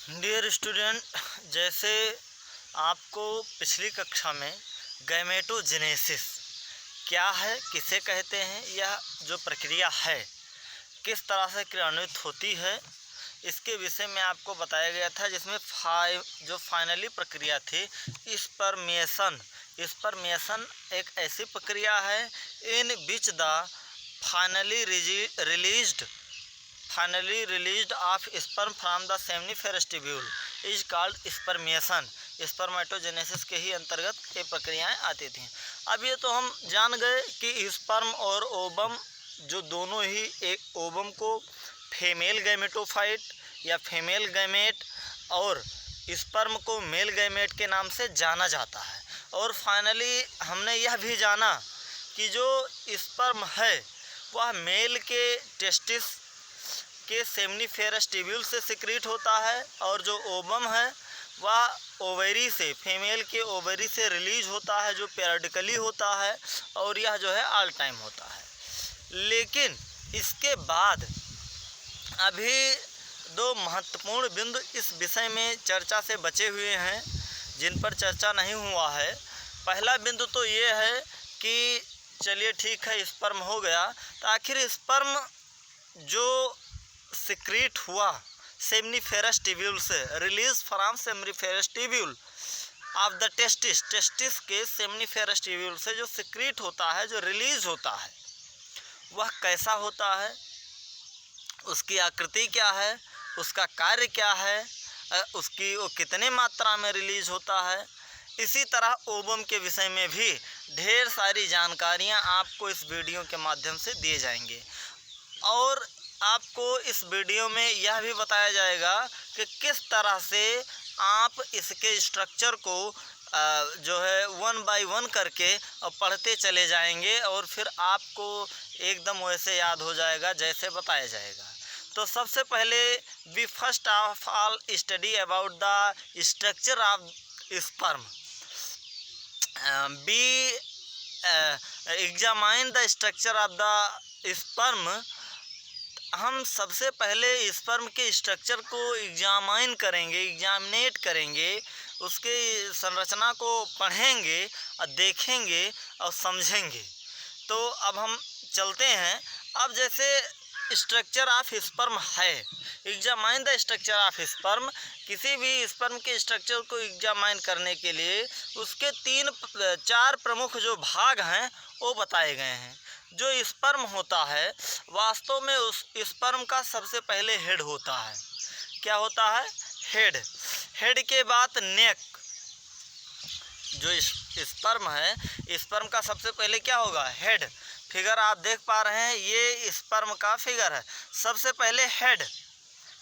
Dear student, जैसे आपको पिछली कक्षा में गैमेटोजेनेसिस क्या है, किसे कहते हैं, यह जो प्रक्रिया है किस तरह से क्रियान्वित होती है, इसके विषय में आपको बताया गया था, जिसमें जो फाइनली प्रक्रिया थी स्पर्मेशन एक ऐसी प्रक्रिया है in which the finally released of sperm from the seminiferous tubule is called spermiation. Spermatogenesis के ही अंतर्गत ये प्रक्रियाएं आती थीं। अब ये तो हम जान गए कि स्पर्म और ओवम जो दोनों ही एक ओवम को फीमेल गैमेटोफाइट या फीमेल गैमेट और स्पर्म को मेल गैमेट के नाम से जाना जाता है। और फाइनली हमने यह भी जाना कि जो स्पर्म है वह मेल के टेस्टिस के सेमिनिफेरस ट्यूब्यूल से सिक्रीट होता है और जो ओवम है वह ओवरी से, फीमेल के ओवरी से रिलीज होता है, जो पीरियडिकली होता है और यह जो है ऑल टाइम होता है। लेकिन इसके बाद अभी दो महत्वपूर्ण बिंदु इस विषय में चर्चा से बचे हुए हैं जिन पर चर्चा नहीं हुआ है। पहला बिंदु तो ये है कि चलिए ठीक है, स्पर्म हो गया, तो आखिर स्पर्म जो सिक्रीट हुआ सेमिनिफेरस ट्यूब्यूल से, release from seminiferous tubule of the testis के सेमिनिफेरस ट्यूब्यूल से जो सिक्रीट होता है, जो रिलीज होता है, वह कैसा होता है, उसकी आकृति क्या है, उसका कार्य क्या है, उसकी वो कितने मात्रा में रिलीज होता है। इसी तरह ओवम के विषय में भी ढेर सारी जानकारियां आपको इस वीडियो के माध्यम से दिए जाएंगे और आपको इस वीडियो में यह भी बताया जाएगा कि किस तरह से आप इसके स्ट्रक्चर को जो है 1 बाय 1 करके पढ़ते चले जाएंगे और फिर आपको एकदम वैसे याद हो जाएगा जैसे बताया जाएगा। तो सबसे पहले we first of all study about the structure of sperm. Be examine the structure of the sperm. हम सबसे पहले स्पर्म के स्ट्रक्चर को एग्जामाइन करेंगे, एग्जामिनेट करेंगे, उसके संरचना को पढ़ेंगे और देखेंगे और समझेंगे। तो अब हम चलते हैं। अब जैसे स्ट्रक्चर ऑफ स्पर्म है, examine the structure of sperm. किसी भी स्पर्म के स्ट्रक्चर को एग्जामाइन करने के लिए उसके 4 प्रमुख जो भाग हैं वो बताए गए हैं। जो स्पर्म होता है, वास्तव में उस स्पर्म का सबसे पहले हेड होता है। क्या होता है? हेड के बाद नेक। जो स्पर्म है, स्पर्म का सबसे पहले क्या होगा? हेड। फिगर आप देख पा रहे हैं, ये स्पर्म का फिगर है। सबसे पहले हेड,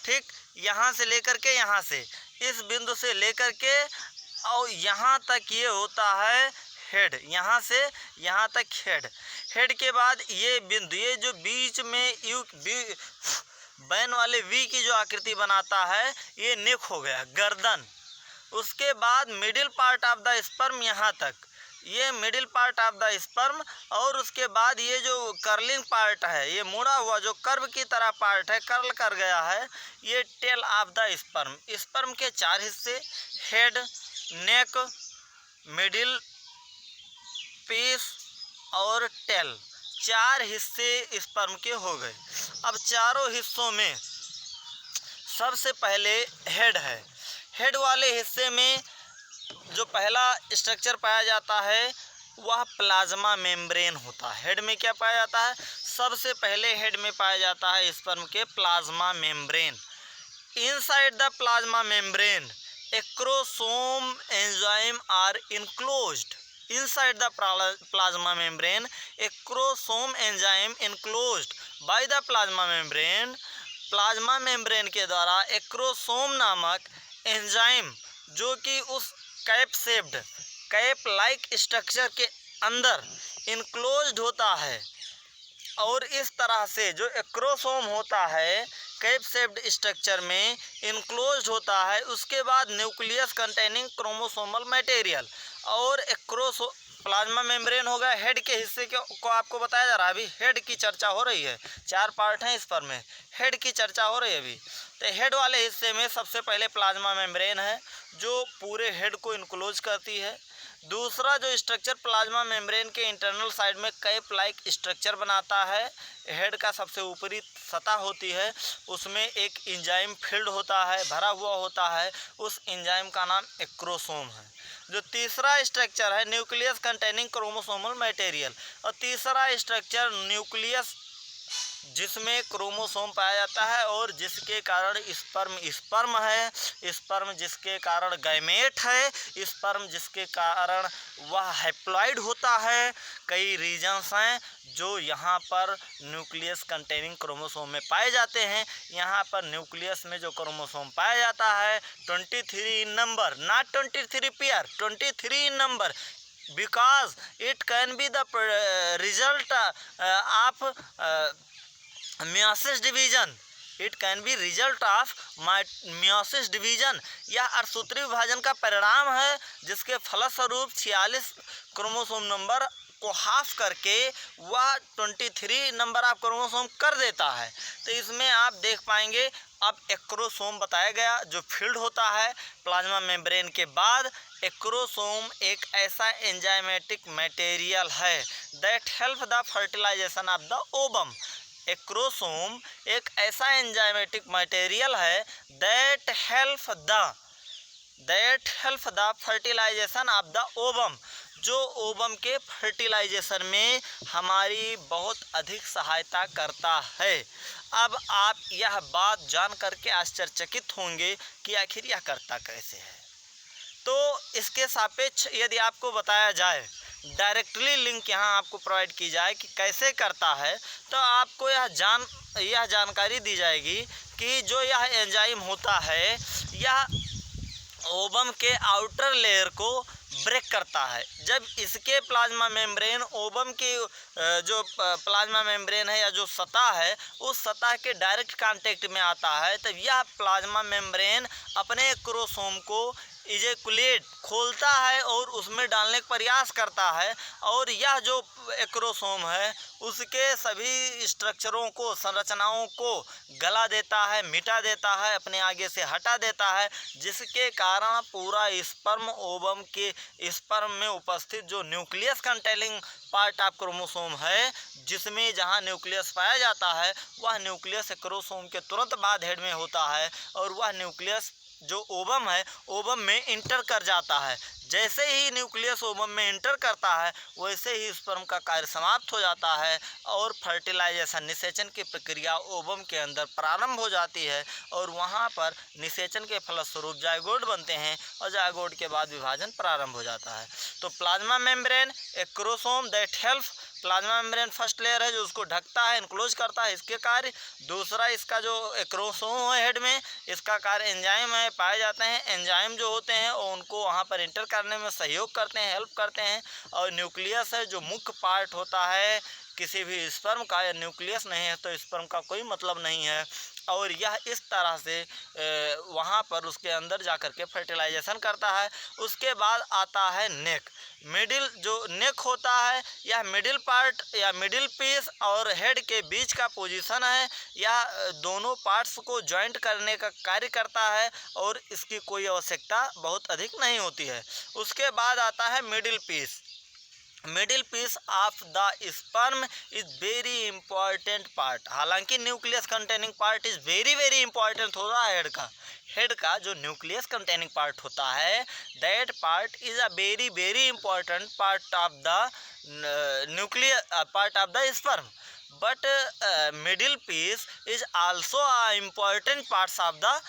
ठीक, यहाँ से लेकर के यहाँ से, इस बिंदु से लेकर के और यहाँ तक ये होता है हेड, यहाँ से यहाँ तक हेड के बाद ये बिंदु, ये जो बीच में बैन वाले वी की जो आकृति बनाता है, ये नेक हो गया, गर्दन। उसके बाद middle part of the sperm यहाँ तक, ये middle part of the sperm. और उसके बाद ये जो कर्लिंग पार्ट है, ये मुड़ा हुआ जो कर्व की तरह पार्ट है, कर्ल कर गया है, ये tail of the sperm. Sperm के 4 हिस्से, हेड, नेक, मिडिल पीस और टेल, 4 हिस्से स्पर्म के हो गए। अब चारों हिस्सों में सबसे पहले हेड है। हेड वाले हिस्से में जो पहला स्ट्रक्चर पाया जाता है वह प्लाज्मा मेम्ब्रेन होता है। हेड में क्या पाया जाता है? सबसे पहले हेड में पाया जाता है स्पर्म के plasma membrane. Inside the plasma membrane acrosome enzyme are enclosed. Inside the plasma membrane, acrosome enzyme enclosed by the plasma membrane। Plasma membrane के द्वारा एक्रोसोम नामक एंजाइम, जो कि उस कैप लाइक स्ट्रक्चर के अंदर इनक्लोज्ड होता है। और इस तरह से जो एक्रोसोम होता है कैप शेप्ड स्ट्रक्चर में इनक्लोज्ड होता है। उसके बाद न्यूक्लियस कंटेनिंग क्रोमोसोमल मटेरियल, और प्लाज्मा मेम्ब्रेन हो गया। हेड के हिस्से को आपको बताया जा रहा है, अभी हेड की चर्चा हो रही है। 4 पार्ट हैं स्पर्म में, हेड की चर्चा हो रही है अभी। तो हेड वाले हिस्से में सबसे पहले प्लाज्मा मेम्ब्रेन है जो पूरे हेड को इनक्लोज करती है। दूसरा जो स्ट्रक्चर प्लाज्मा मेम्ब्रेन के इंटरनल साइड में कैप लाइक स्ट्रक्चर बनाता है। हेड का सबसे ऊपरी सतह होती है, उसमें एक एंजाइम फील्ड होता है, भरा हुआ होता है। उस एंजाइम का नाम एक्रोसोम है। जो तीसरा स्ट्रक्चर है न्यूक्लियस कंटेनिंग क्रोमोसोमल मटेरियल, और तीसरा स्ट्रक्चर न्यूक्लियस जिसमें क्रोमोसोम पाया जाता है और जिसके कारण स्पर्म है, स्पर्म जिसके कारण गैमेट है, स्पर्म जिसके कारण वह हैप्लॉइड होता है। कई रीजन्स हैं जो यहाँ पर न्यूक्लियस कंटेनिंग क्रोमोसोम में पाए जाते हैं। यहाँ पर न्यूक्लियस में जो क्रोमोसोम पाया जाता है 23 in number, not 23 pair, 23 in number, because it can be the result of meiosis division, it can be result of meiosis division. यह अर्धसूत्री विभाजन का परिणाम है जिसके फलस्वरूप 46 क्रोमोसोम नंबर को हाफ करके वह 23 नंबर ऑफ क्रोमोसोम कर देता है। तो इसमें आप देख पाएंगे अब एक्रोसोम बताया गया जो फील्ड होता है प्लाज्मा मेम्ब्रेन के बाद। एक्रोसोम एक ऐसा एंजाइमेटिक मटेरियल है that help the fertilization of the ovum. Acrosome एक ऐसा एंजाइमेटिक मटेरियल है that help the fertilization of the ovum, जो ओवम के फर्टिलाइजेशन में हमारी बहुत अधिक सहायता करता है। अब आप यह बात जान करके आश्चर्यचकित होंगे कि आखिर यह करता कैसे है। तो इसके सापेक्ष यदि आपको बताया जाए, डायरेक्टली लिंक यहाँ आपको प्रोवाइड की जाए कि कैसे करता है, तो आपको यह जानकारी दी जाएगी कि जो यह एंजाइम होता है यह ओवम के आउटर लेयर को ब्रेक करता है। जब इसके प्लाज्मा मेम्ब्रेन ओवम की जो प्लाज्मा मेम्ब्रेन है या जो सतह है उस सतह के डायरेक्ट कांटेक्ट में आता है, तब यह प्लाज्मा मेम्ब्रेन अपने क्रोमोसोम को इजेकुलेट खोलता है और उसमें डालने का प्रयास करता है, और यह जो एक्रोसोम है उसके सभी स्ट्रक्चरों को, संरचनाओं को गला देता है, मिटा देता है, अपने आगे से हटा देता है, जिसके कारण पूरा स्पर्म ओवम के स्पर्म में उपस्थित जो nucleus containing part of chromosome है, जिसमें जहां न्यूक्लियस पाया जाता है वह न्यूक्लियस एक्रोसोम के तुरंत बाद हेड में होता है, और वह न्यूक्लियस जो ओवम है ओवम में इंटर कर जाता है। जैसे ही न्यूक्लियस ओवम में इंटर करता है वैसे ही स्पर्म का कार्य समाप्त हो जाता है और फर्टिलाइजेशन, निषेचन की प्रक्रिया ओवम के अंदर प्रारंभ हो जाती है, और वहाँ पर निषेचन के फलस्वरूप जायगोट बनते हैं और जायगोट के बाद विभाजन प्रारंभ हो जाता है। तो plasma membrane acrosome that help, plasma membrane first layer है जो उसको ढकता है, इनक्लोज करता है, इसके कार्य। दूसरा इसका जो एक्रोसोम है हेड में, इसका कार्य एंजाइम है पाए जाते हैं। एंजाइम जो होते हैं वो उनको वहाँ पर इंटर करने में सहयोग करते हैं, हेल्प करते हैं। और न्यूक्लियस है जो मुख्य पार्ट होता है किसी भी स्पर्म का, या न्यूक्लियस नहीं है तो स्पर्म का कोई मतलब नहीं है, और यह इस तरह से वहाँ पर उसके अंदर जा कर के फर्टिलाइजेशन करता है। उसके बाद आता है नेक। मिडिल जो नेक होता है यह मिडिल पार्ट या मिडिल पीस और हेड के बीच का पोजीशन है, यह दोनों पार्ट्स को जॉइंट करने का कार्य करता है और इसकी कोई आवश्यकता बहुत अधिक नहीं होती है। उसके बाद आता है middle piece. Middle piece of the sperm is very important part. हालांकि nucleus containing part is very important होता है हेड का जो न्यूक्लियस कंटेनिंग पार्ट होता है, that part is a very important part of the nucleus part of the sperm, but middle piece is also a important parts of the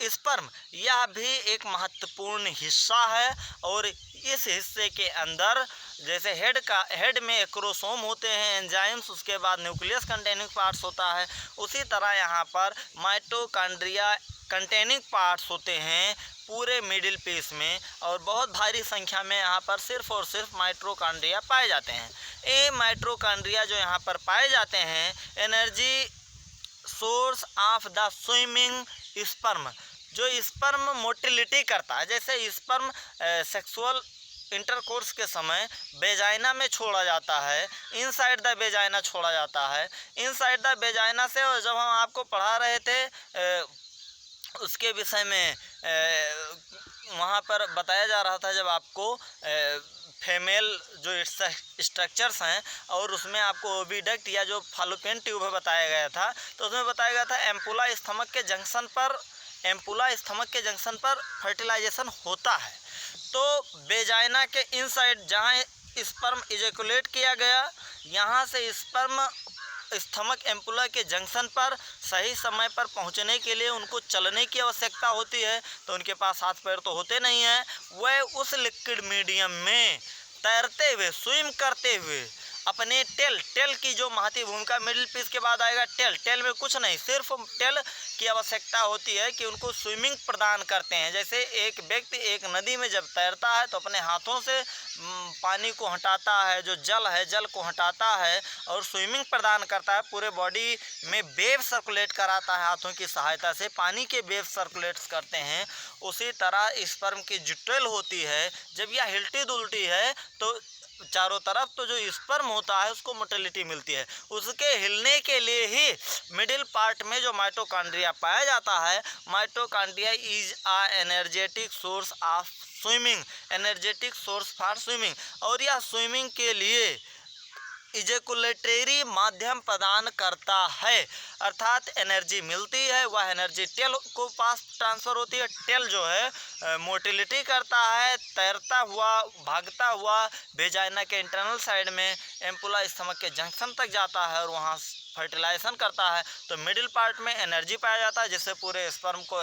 sperm. यह भी एक महत्वपूर्ण हिस्सा है, और इस हिस्से के अंदर जैसे हेड में एक्रोसोम होते हैं, एंजाइम्स, उसके बाद न्यूक्लियस कंटेनिंग पार्ट्स होता है, उसी तरह यहाँ पर माइटोकॉन्ड्रिया कंटेनिंग पार्ट्स होते हैं पूरे मिडिल पीस में, और बहुत भारी संख्या में यहाँ पर सिर्फ और सिर्फ माइटोकॉन्ड्रिया पाए जाते हैं। ये माइटोकॉन्ड्रिया जो यहाँ पर पाए जाते हैं energy source of the swimming sperm, जो स्पर्म मोटिलिटी करता है। जैसे स्पर्म सेक्सुअल इंटरकोर्स के समय वेजाइना में छोड़ा जाता है, इनसाइड द वेजाइना छोड़ा जाता है। इनसाइड द वेजाइना से जब हम आपको पढ़ा रहे थे उसके विषय में वहाँ पर बताया जा रहा था, जब आपको फीमेल जो स्ट्रक्चर्स हैं और उसमें आपको ओविडक्ट या जो फालोपियन ट्यूब है बताया गया था, तो उसमें बताया गया था एम्पुला स्टमक के जंक्शन पर फर्टिलाइजेशन होता है। तो वेजाइना के इनसाइड जहाँ स्पर्म इजैकुलेट किया गया, यहाँ से स्पर्म स्टमक एम्पुला के जंक्शन पर सही समय पर पहुंचने के लिए उनको चलने की आवश्यकता होती है, तो उनके पास हाथ पैर तो होते नहीं हैं। वह उस लिक्विड मीडियम में तैरते हुए, स्विम करते हुए अपने टेल की जो महती भूमिका, मिडिल पीस के बाद आएगा टेल में कुछ नहीं, सिर्फ टेल की आवश्यकता होती है कि उनको स्विमिंग प्रदान करते हैं। जैसे एक व्यक्ति एक नदी में जब तैरता है तो अपने हाथों से पानी को हटाता है, जो जल को हटाता है और स्विमिंग प्रदान करता है, पूरे बॉडी में वेव सर्कुलेट कराता है, हाथों की सहायता से पानी के वेव सर्कुलेट करते हैं। उसी तरह स्पर्म की जो टेल होती है, जब यह हिलती डुलती है तो चारों तरफ तो जो स्पर्म होता है उसको मोटिलिटी मिलती है। उसके हिलने के लिए ही मिडिल पार्ट में जो माइटोकॉन्ड्रिया पाया जाता है, mitochondria is a energetic source of swimming, energetic source for swimming, और यह स्विमिंग के लिए इजैकुलेटरी माध्यम प्रदान करता है, अर्थात एनर्जी मिलती है। वह एनर्जी टेल को पास ट्रांसफ़र होती है। टेल जो है मोटिलिटी करता है, तैरता हुआ, भागता हुआ वेजाइना के इंटरनल साइड में एम्पुला स्टमक के जंक्शन तक जाता है और वहाँ फर्टिलाइजेशन करता है। तो मिडिल पार्ट में एनर्जी पाया जाता है, जिससे पूरे स्पर्म को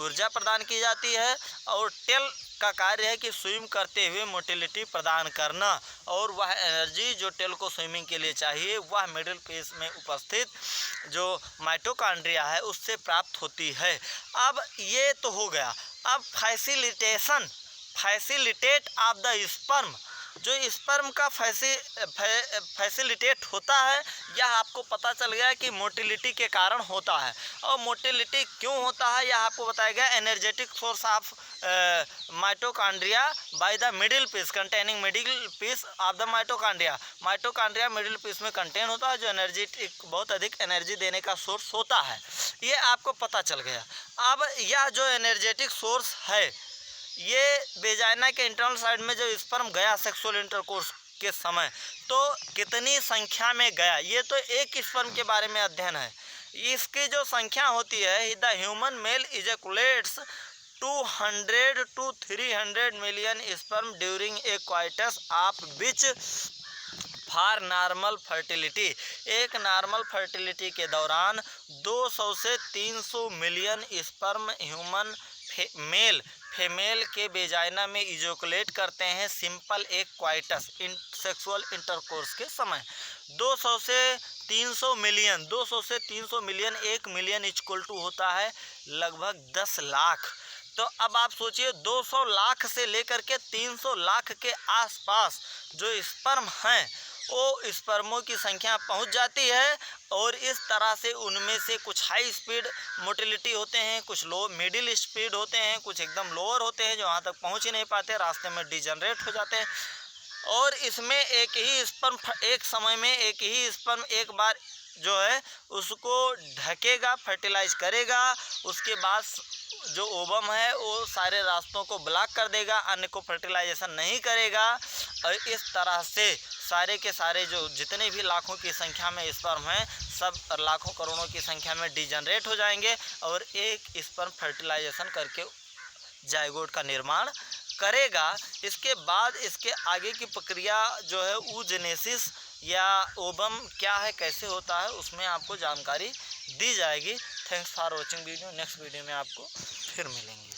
ऊर्जा प्रदान की जाती है, और टेल का कार्य है कि स्विम करते हुए मोटिलिटी प्रदान करना, और वह एनर्जी जो टेल को स्विमिंग के लिए चाहिए वह मिडिल पीस में उपस्थित जो माइटोकॉन्ड्रिया है उससे प्राप्त होती है। अब ये तो हो गया। अब फैसिलिटेट ऑफ द स्पर्म, जो स्पर्म का फैसिलिटेट होता है, यह आपको पता चल गया कि मोटिलिटी के कारण होता है। और मोटिलिटी क्यों होता है यह आपको बताया गया। Energetic source of mitochondria by the middle piece containing middle piece of the mitochondria middle piece में कंटेन होता है, जो एनर्जेटिक बहुत अधिक एनर्जी देने का सोर्स होता है, ये आपको पता चल गया। अब यह जो एनर्जेटिक सोर्स है, ये वेजाइना के इंटरनल साइड में जो स्पर्म गया सेक्सुअल इंटरकोर्स के समय, तो कितनी संख्या में गया, ये तो एक स्पर्म के बारे में अध्ययन है। इसकी जो संख्या होती है, the human male ejaculates 200 to 300 million sperm during a coitus of which for normal fertility, एक नॉर्मल फर्टिलिटी के दौरान 200 से 300 मिलियन स्पर्म ह्यूमन फीमेल के वेजाइना में इजैकुलेट करते हैं सिंपल एक क्वाइटस सेक्सुअल इंटरकोर्स के समय। 200 से 300 मिलियन, 200 से 300 मिलियन, 1 मिलियन इक्वल टू होता है लगभग 10 लाख। तो अब आप सोचिए 200 लाख से लेकर के 300 लाख के आसपास जो स्पर्म हैं, वो स्पर्मों की संख्या पहुंच जाती है, और इस तरह से उनमें से कुछ हाई स्पीड मोटिलिटी होते हैं, कुछ लो मिडिल स्पीड होते हैं, कुछ एकदम लोअर होते हैं जो वहाँ तक पहुंच ही नहीं पाते, रास्ते में डिजनरेट हो जाते हैं। और इसमें एक ही स्पर्म एक समय में एक ही स्पर्म एक बार जो है उसको ढकेगा, फर्टिलाइज करेगा, उसके बाद जो ओवम है वो सारे रास्तों को ब्लॉक कर देगा, अन्य को फर्टिलाइजेशन नहीं करेगा, और इस तरह से सारे के सारे जो जितने भी लाखों की संख्या में स्पर्म हैं, सब लाखों करोड़ों की संख्या में डिजनरेट हो जाएंगे, और एक स्पर्म फर्टिलाइजेशन करके जाइगोट का निर्माण करेगा। इसके बाद इसके आगे की प्रक्रिया जो है oogenesis या ओवम क्या है, कैसे होता है, उसमें आपको जानकारी दी जाएगी। Thanks for watching video. Next video में आपको फिर मिलेंगे।